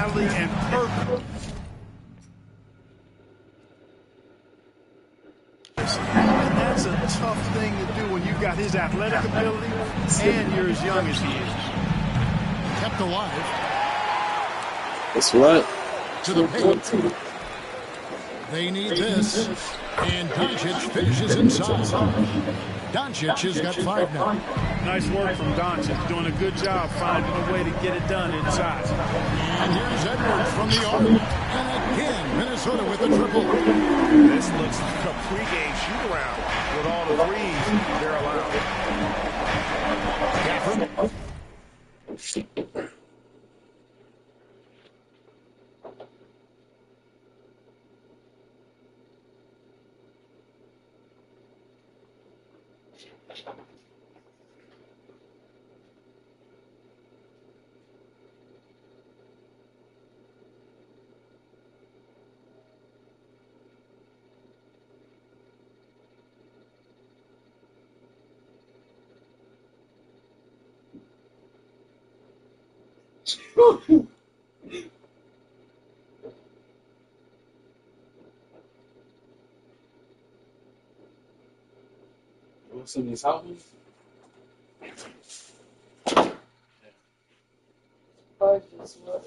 rally and purpose. And that's a tough thing to do when you've got his athletic ability and you're as young as he is. Kept alive. That's right. To the paint. They need this. And Doncic finishes inside. Doncic has got 5 now. Nice work from Doncic. Doing a good job finding a way to get it done inside. And here's Edwards from the arc. And again, Minnesota with a triple. This looks like a pregame shoot-around with all the threes they're allowed. Gafford. What's in this album? Just what?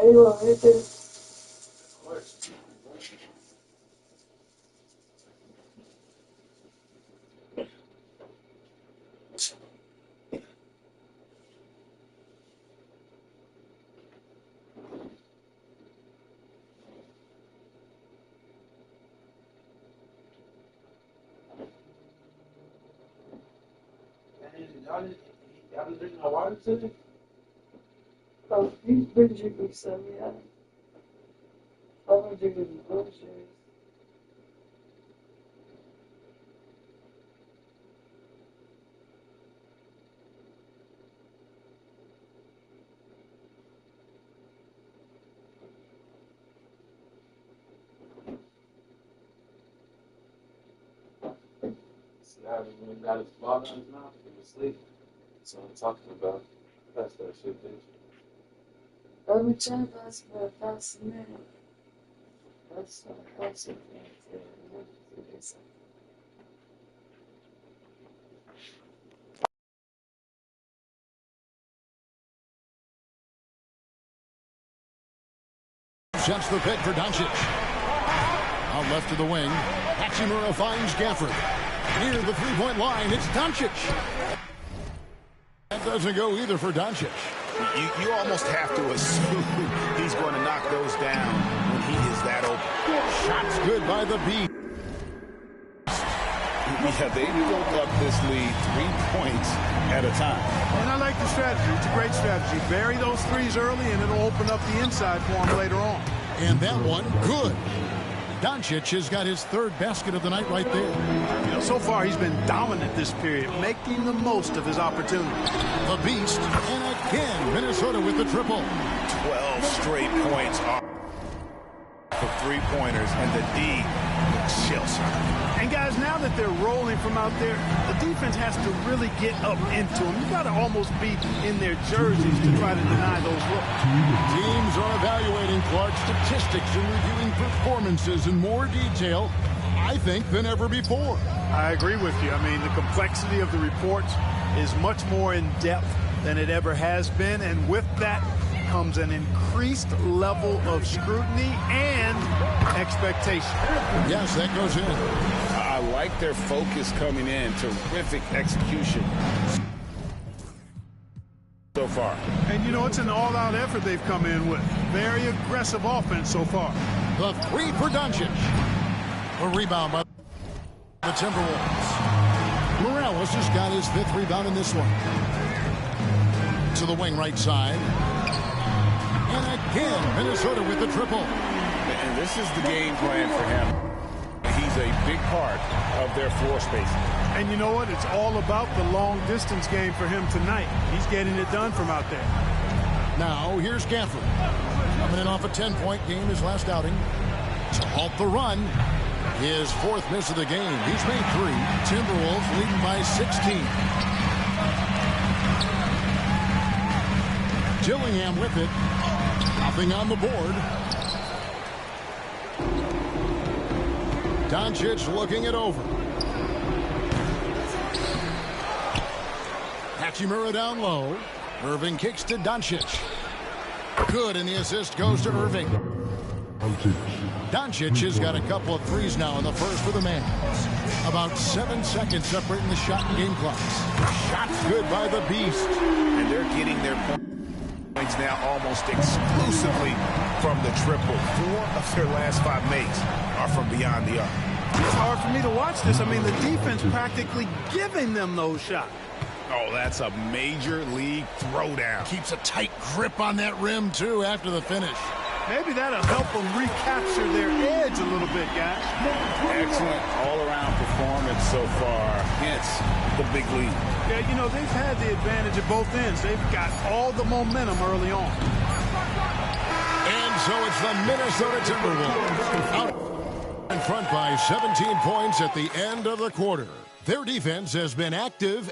Aywa, ito. Y'all been drinking a water today? Oh, he's been drinking some, yeah. I've been drinking the groceries. See how everyone got his water in his mouth and was asleep? That's what I'm talking about. That's that shit, bitch. Every time I ask for a $1,000, that's what I ask for. Sets the pick for Doncic. Out left to the wing. Hachimura finds Gafford. Near the three-point line, it's Doncic. That doesn't go either for Doncic. You almost have to assume he's going to knock those down when he is that open. Shots good by the Bees. Yeah, they built up this lead 3 points at a time. And I like the strategy. It's a great strategy. Bury those threes early, and it'll open up the inside for him later on. And that one, good. Doncic has got his third basket of the night right there. You know, so far he's been dominant this period, making the most of his opportunity. The Beast, and again, Minnesota with the triple. 12 straight points off for three-pointers, and the D looks chill. And guys, now that they're rolling from out there, the defense has to really get up into them. You got to almost be in their jerseys to try to deny those looks. Teams are evaluating Clark's statistics and reviewing performances in more detail, I think, than ever before. I agree with you. I mean, the complexity of the reports is much more in depth than it ever has been, and with that comes an increased level of scrutiny and expectation. Yes, that goes in. I like their focus coming in. Terrific execution so far. And, you know, it's an all-out effort they've come in with. Very aggressive offense so far. The three for Doncic. A rebound by the Timberwolves. Morales has got his 5th rebound in this one. To the wing right side. And again, Minnesota with the triple. And this is the game plan for him. He's a big part of their floor spacing. And you know what? It's all about the long-distance game for him tonight. He's getting it done from out there. Now, here's Gafford. Coming in off a 10-point game his last outing. To halt the run. His 4th miss of the game. He's made 3. Timberwolves leading by 16. Dillingham with it. Nothing on the board. Doncic looking it over. Hachimura down low. Irving kicks to Doncic. Good, and the assist goes to Irving. Doncic has got a couple of threes now in the first for the Mavs. About 7 seconds separating the shot and game clocks. Shot's good by the Beast. And they're getting their points now almost exclusively from the triple. 4 of their last 5 makes are from beyond the arc. It's hard for me to watch this. I mean, the defense practically giving them those shots. Oh, that's a major league throwdown. Keeps a tight grip on that rim, too, after the finish. Maybe that'll help them recapture their edge a little bit, guys. Excellent all-around performance so far. Hence the big lead. Yeah, you know, they've had the advantage at both ends. They've got all the momentum early on. And so it's the Minnesota Timberwolves out in front by 17 points at the end of the quarter. Their defense has been active.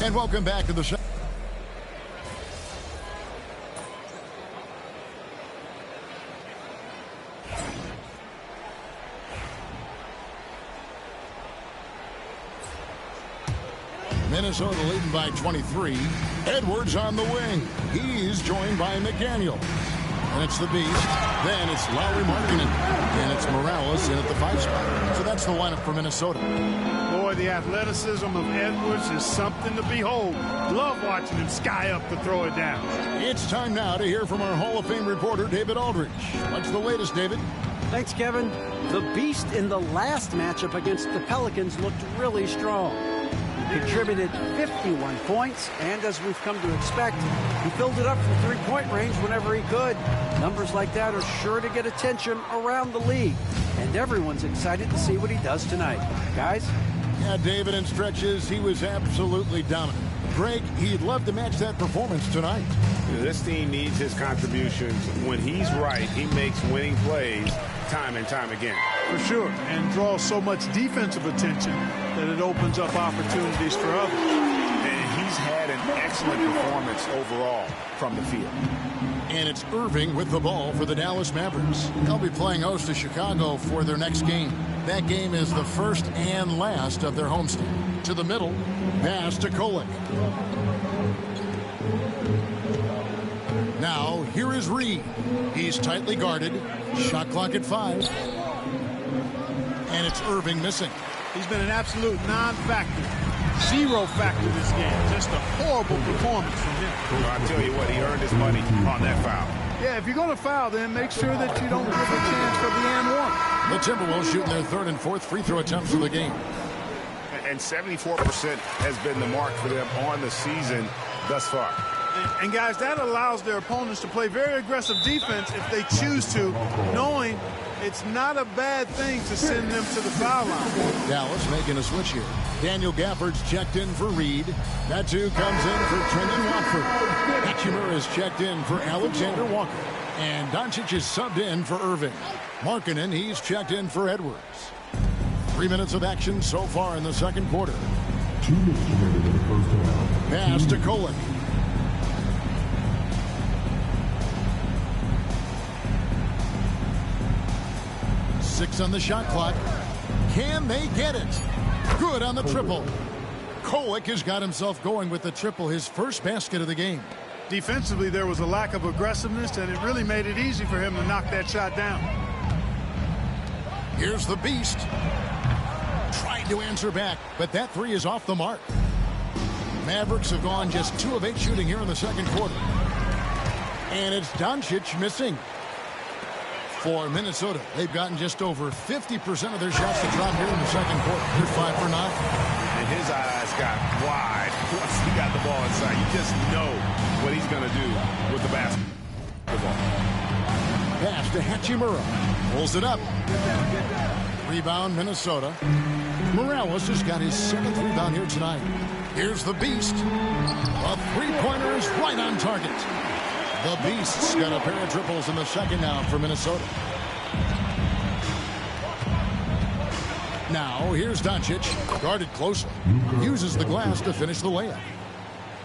And welcome back to the show. Minnesota leading by 23. Edwards on the wing. He's joined by McDaniel. And it's the Beast. Then it's Lauri Markkanen. And it's Morales in at the 5 spot. So that's the lineup for Minnesota. Boy, the athleticism of Edwards is something to behold. Love watching him sky up to throw it down. It's time now to hear from our Hall of Fame reporter, David Aldridge. What's the latest, David? Thanks, Kevin. The Beast in the last matchup against the Pelicans looked really strong. He contributed 51 points, and as we've come to expect, he filled it up from three-point range whenever he could. Numbers like that are sure to get attention around the league, and everyone's excited to see what he does tonight. Guys? Yeah, David, in stretches, he was absolutely dominant. Greg, he'd love to match that performance tonight. This team needs his contributions. When he's right, he makes winning plays time and time again. For sure, and draws so much defensive attention that it opens up opportunities for others. And he's had an excellent performance overall from the field. And it's Irving with the ball for the Dallas Mavericks. They'll be playing host to Chicago for their next game. That game is the first and last of their homestand. To the middle, pass to Kolek. Now, here is Reed. He's tightly guarded. Shot clock at 5. And it's Irving missing. He's been an absolute non-factor. Zero factor this game. Just a horrible performance from him. Well, I tell you what, he earned his money on that foul. Yeah, if you're going to foul, then make sure that you don't give a chance for the and one. The Timberwolves shooting their 3rd and 4th free throw attempts of the game. And 74% has been the mark for them on the season thus far. And guys, that allows their opponents to play very aggressive defense if they choose to, knowing it's not a bad thing to send them to the foul line. Dallas making a switch here. Daniel Gafford's checked in for Reed. That too comes in for Trendon Watford. Hachimura is checked in for Alexander Walker. And Doncic is subbed in for Irving. Markkanen, he's checked in for Edwards. 3 minutes of action so far in the second quarter. 2 minutes remaining in the first half. Pass to Kolek. Six on the shot clock. Can they get it? Good on the triple. Kolek has got himself going with the triple, his first basket of the game. defensively there was a lack of aggressiveness, and it really made it easy for him to knock that shot down. Here's the Beast. Tried to answer back, but that three is off the mark. Mavericks have gone just 2 of 8 shooting here in the second quarter. And it's Doncic missing. For Minnesota, they've gotten just over 50% of their shots to drop here in the second quarter. They're 5 for 9. And his eyes got wide once he got the ball inside. You just know what he's going to do with the basketball. Pass to Hachimura. Pulls it up. Rebound, Minnesota. Morales has got his 7th rebound here tonight. Here's the Beast. A three-pointer is right on target. The Beast's got a pair of triples in the second now for Minnesota. Now, here's Doncic, guarded closely. Uses the glass to finish the layup.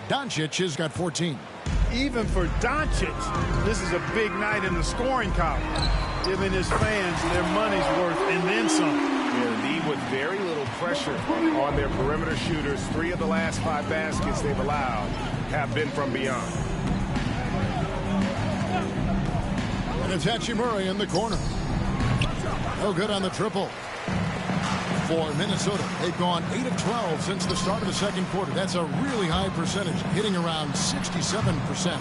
Doncic has got 14. Even for Doncic, this is a big night in the scoring column, giving his fans their money's worth and then some. Yeah, the lead with very little pressure on their perimeter shooters. 3 of the last 5 baskets they've allowed have been from beyond. And it's Hachimura in the corner. No good on the triple. For Minnesota, they've gone 8 of 12 since the start of the second quarter. That's a really high percentage, hitting around 67%.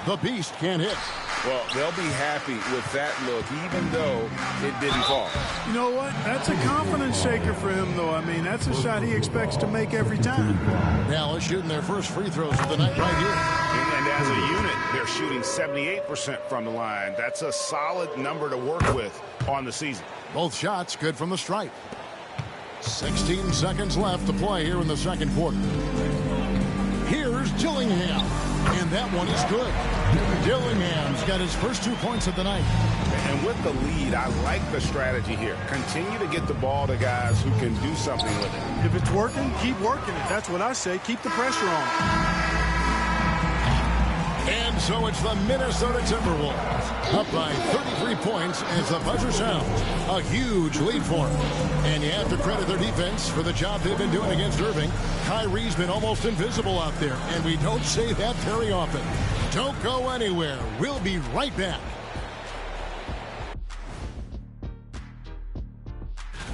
The Beast can't hit. Well, they'll be happy with that look, even though it didn't fall. You know what? That's a confidence shaker for him, though. I mean, that's a shot he expects to make every time. Dallas shooting their first free throws of the night right here. And as a unit, they're shooting 78% from the line. That's a solid number to work with on the season. Both shots good from the stripe. 16 seconds left to play here in the second quarter. Here's Dillingham. And that one is good. Dillingham's got his first 2 points of the night. And with the lead, I like the strategy here. Continue to get the ball to guys who can do something with it. If it's working, keep working it. That's what I say. Keep the pressure on. And so it's the Minnesota Timberwolves up by 33 points as the buzzer sounds. A huge lead for them. And you have to credit their defense for the job they've been doing against Irving. Kyrie's been almost invisible out there, and we don't say that very often. Don't go anywhere. We'll be right back.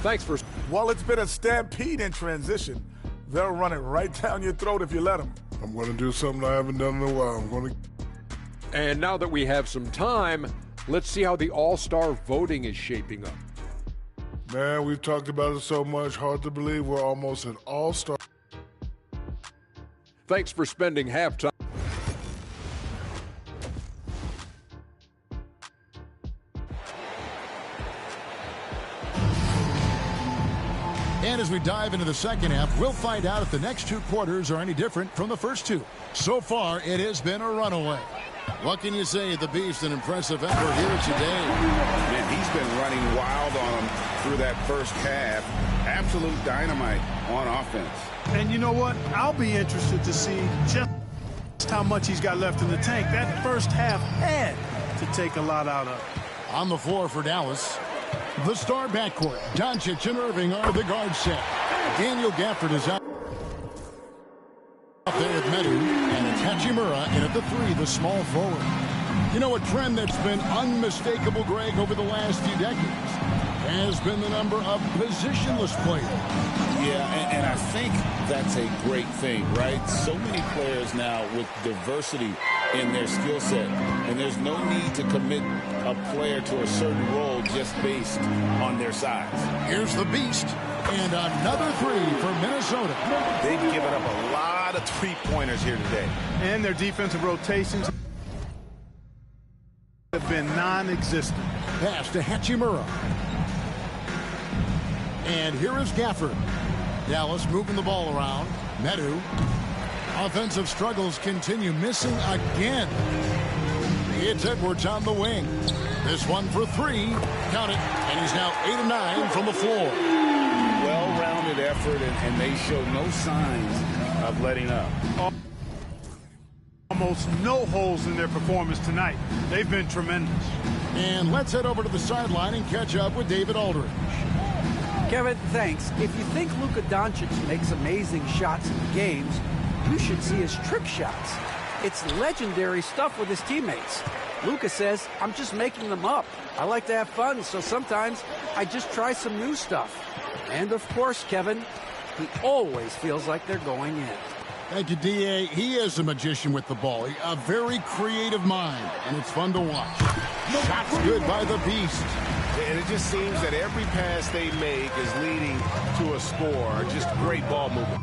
Thanks for... Well, it's been a stampede in transition. They'll run it right down your throat if you let them. I'm going to do something I haven't done in a while. I'm going to... And now that we have some time, let's see how the All-Star voting is shaping up. Man, we've talked about it so much. Hard to believe we're almost an All-Star. Thanks for spending halftime. And as we dive into the second half, we'll find out if the next 2 quarters are any different from the first 2. So far, it has been a runaway. What can you say? The Beast, an impressive effort here today. Man, he's been running wild on them through that first half. Absolute dynamite on offense. And you know what? I'll be interested to see just how much he's got left in the tank. That first half had to take a lot out of it. On the floor for Dallas, the star backcourt, Doncic and Irving are the guard set. Daniel Gafford is out there with Medu, and it's Hachimura in at the 3, the small forward. You know, a trend that's been unmistakable, Greg, over the last few decades has been the number of positionless players. Yeah, and I think that's a great thing, right? So many players now with diversity in their skill set, and there's no need to commit a player to a certain role just based on their size. Here's the Beast, and another 3 for Minnesota. They've given up a lot of three-pointers here today. And their defensive rotations have been non-existent. Pass to Hachimura. And here is Gafford. Dallas moving the ball around. Medu. Offensive struggles continue, missing again. It's Edwards on the wing. This one for 3. Count it. And he's now 8 of 9 from the floor. Well-rounded effort, and they show no signs of letting up. Almost no holes in their performance tonight. They've been tremendous. And let's head over to the sideline and catch up with David Aldridge. Kevin, thanks. If you think Luka Doncic makes amazing shots in games, you should see his trick shots. It's legendary stuff with his teammates. Luka says, I'm just making them up. I like to have fun, so sometimes I just try some new stuff. And of course, Kevin, he always feels like they're going in. Thank you, D.A. He is a magician with the ball. A very creative mind, and it's fun to watch. Shots good by the Beast. And it just seems that every pass they make is leading to a score. Just great ball movement.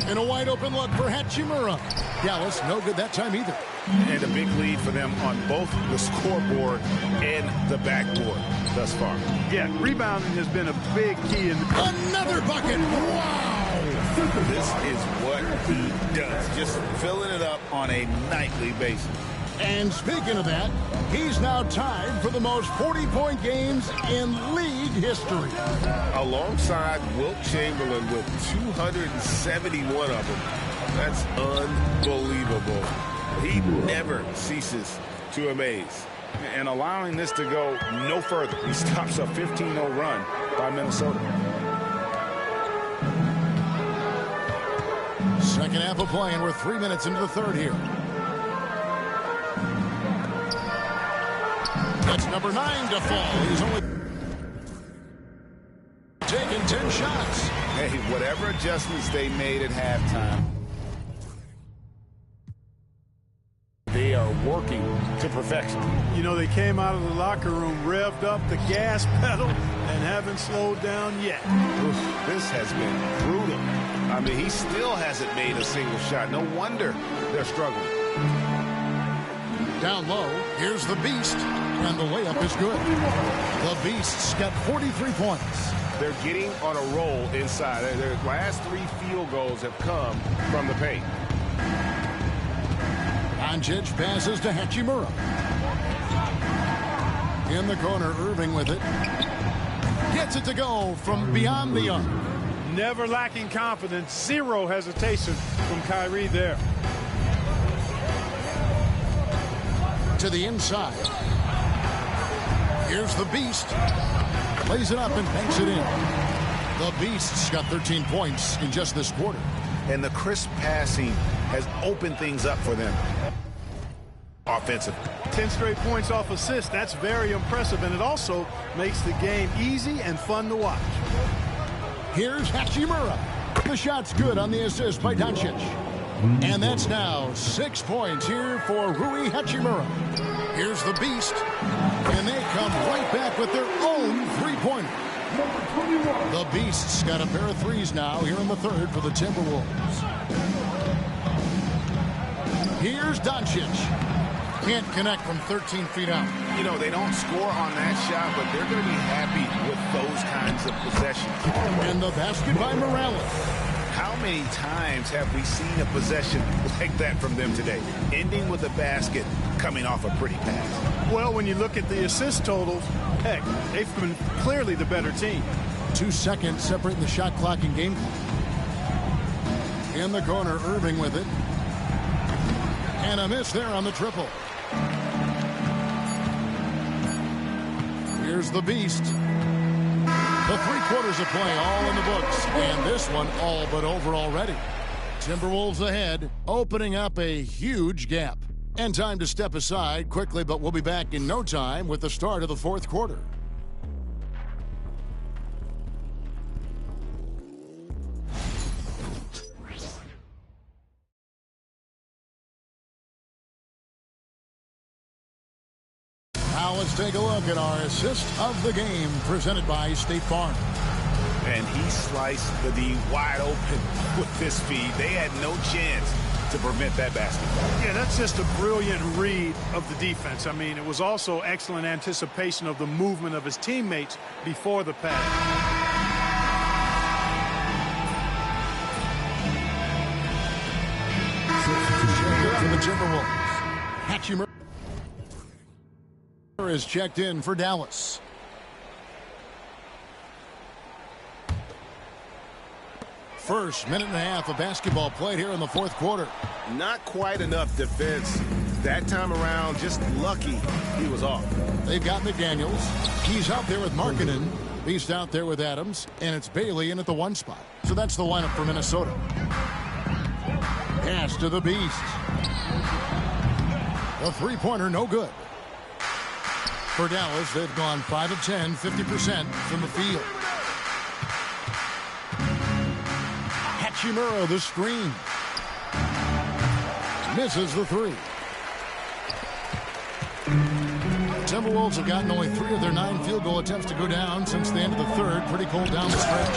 And a wide open look for Hachimura. Dallas, no good that time either. And a big lead for them on both the scoreboard and the backboard thus far. Yeah, rebounding has been a big key. Another bucket. Wow. This is what he does. Just filling it up on a nightly basis. And speaking of that, he's now tied for the most 40-point games in league history. Alongside Wilt Chamberlain with 271 of them. That's unbelievable. He never ceases to amaze. And allowing this to go no further. He stops a 15-0 run by Minnesota. Second half of play, and we're 3 minutes into the third here. That's number 9 to fall. He's only taken 10 shots. Hey, whatever adjustments they made at halftime, they are working to perfection. You know, they came out of the locker room, revved up the gas pedal, and haven't slowed down yet. This has been brutal. I mean, he still hasn't made a single shot. No wonder they're struggling. Down low, here's the Beast, and the layup is good. The Beast's got 43 points. They're getting on a roll inside. Their last 3 field goals have come from the paint. Doncic passes to Hachimura. In the corner, Irving with it. Gets it to go from beyond the arc. Never lacking confidence. Zero hesitation from Kyrie there. To the inside. Here's the Beast. Plays it up and banks it in. The Beast's got 13 points in just this quarter. And the crisp passing has opened things up for them offensively. 10 straight points off assists. That's very impressive, and it also makes the game easy and fun to watch. Here's Hachimura. The shot's good on the assist by Doncic. And that's now 6 points here for Rui Hachimura. Here's the Beast. And they come right back with their own three-pointer. The Beast's got a pair of threes now here in the third for the Timberwolves. Here's Doncic. Can't connect from 13 feet out. You know, they don't score on that shot, but they're going to be happy with those kinds of possessions. And the basket by Morales. How many times have we seen a possession like that from them today? Ending with a basket, coming off a pretty pass. Well, when you look at the assist totals, heck, they've been clearly the better team. 2 seconds separating the shot clock and game clock. In the corner, Irving with it. And a miss there on the triple. Here's the Beast. The 3 quarters of play all in the books. And this one all but over already. Timberwolves ahead, opening up a huge gap. And time to step aside quickly, but we'll be back in no time with the start of the fourth quarter. Now let's take a look at our assist of the game presented by State Farm. And he sliced the D wide open with this feed. They had no chance to prevent that basket. Yeah, that's just a brilliant read of the defense. I mean, it was also excellent anticipation of the movement of his teammates before the pass. For the Timberwolves, Hachimura is checked in for Dallas. First minute and a half of basketball played here in the fourth quarter. Not quite enough defense that time around. Just lucky he was off. They've got McDaniels. He's out there with Markkanen. Beast out there with Adams. And it's Bailey in at the 1 spot. So that's the lineup for Minnesota. Pass to the Beast. The three-pointer no good. For Dallas, they've gone 5 of 10, 50% from the field. Hachimura, the screen. Misses the 3. To Timberwolves have gotten only 3 of their 9 field goal attempts to go down since the end of the third. Pretty cold down the stretch.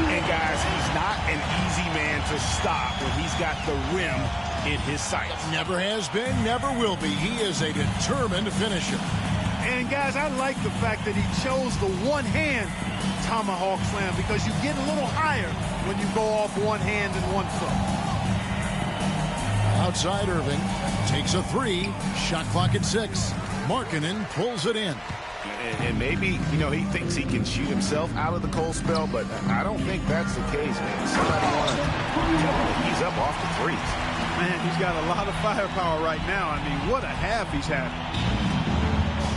And guys, he's not an easy man to stop when he's got the rim in his sights. Never has been, never will be. He is a determined finisher. And guys, I like the fact that he chose the one-hand tomahawk slam because you get a little higher when you go off one hand and one foot. Outside Irving takes a 3. Shot clock at 6. Markkanen pulls it in. And maybe, you know, he thinks he can shoot himself out of the cold spell, but I don't think that's the case, man. Somebody want to ease up off the threes. Man, he's got a lot of firepower right now. I mean, what a half he's had.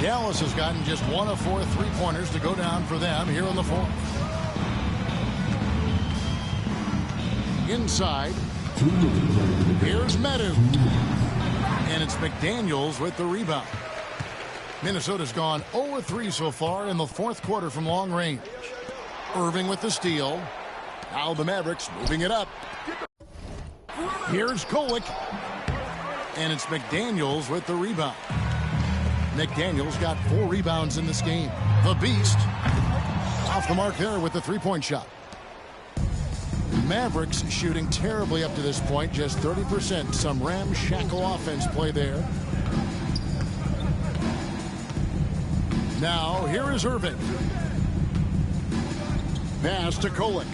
Dallas has gotten just 1 of 4 3-pointers to go down for them here in the fourth. Inside, here's Medu. And it's McDaniels with the rebound. Minnesota's gone 0-3 so far in the fourth quarter from long range. Irving with the steal. Now the Mavericks moving it up. Here's Kolek. And it's McDaniels with the rebound. McDaniels got 4 rebounds in this game. The Beast off the mark there with the 3-point shot. Mavericks shooting terribly up to this point, just 30%. Some ramshackle offense play there. Now here is Irving. Pass to Kolek.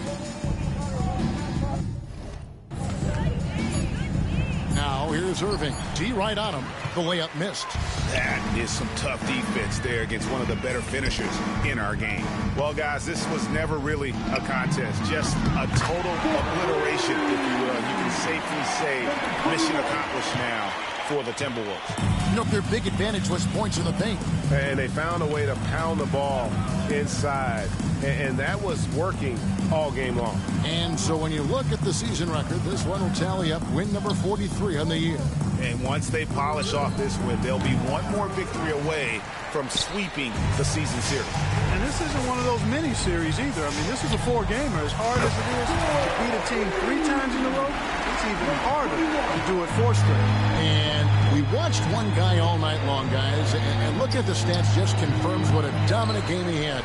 Now here's Irving. D right on him. The layup missed. That is some tough defense there against one of the better finishers in our game. Well, guys, this was never really a contest. Just a total obliteration, if you will. You can safely say mission accomplished now for the Timberwolves. You know, their big advantage was points in the paint. And they found a way to pound the ball inside. And that was working all game long. And so when you look at the season record, this one will tally up win number 43 on the year. And once they polish off this win, they'll be one more victory away from sweeping the season series. And this isn't one of those mini series either. I mean, this is a 4-gamer. As hard as it is to beat a team 3 times in a row, it's even harder to do it 4 straight. And we watched one guy all night long, guys, and look at the stats just confirms what a dominant game he had.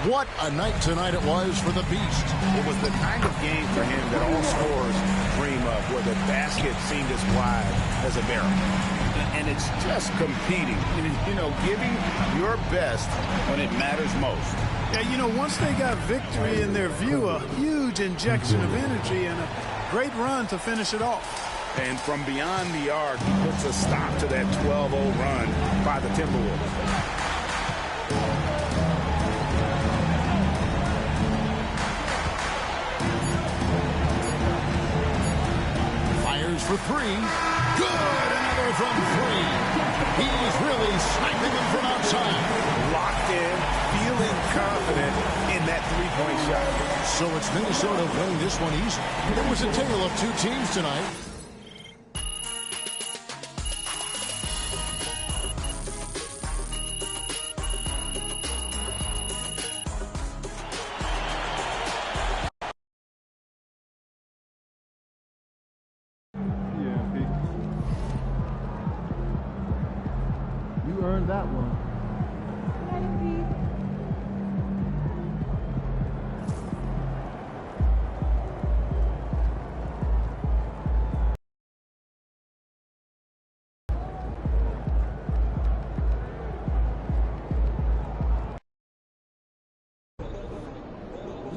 What a night tonight it was for the Beast. It was the kind of game for him that all scorers dream of, where the basket seemed as wide as a barrel. And it's just competing, you know, giving your best when it matters most. Yeah, you know, once they got victory in their view, a huge injection of energy and a great run to finish it off. And from beyond the arc, he puts a stop to that 12-0 run by the Timberwolves. For 3. Good. Another from 3. He's really sniping them from outside. Locked in, feeling confident in that 3-point shot. So it's Minnesota winning this one easy. It was a tale of 2 teams tonight. That one.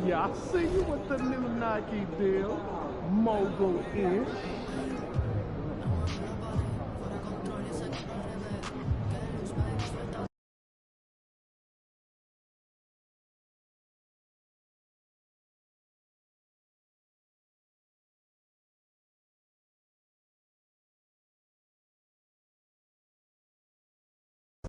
Yeah, I see you with the new Nike deal, mogul-ish.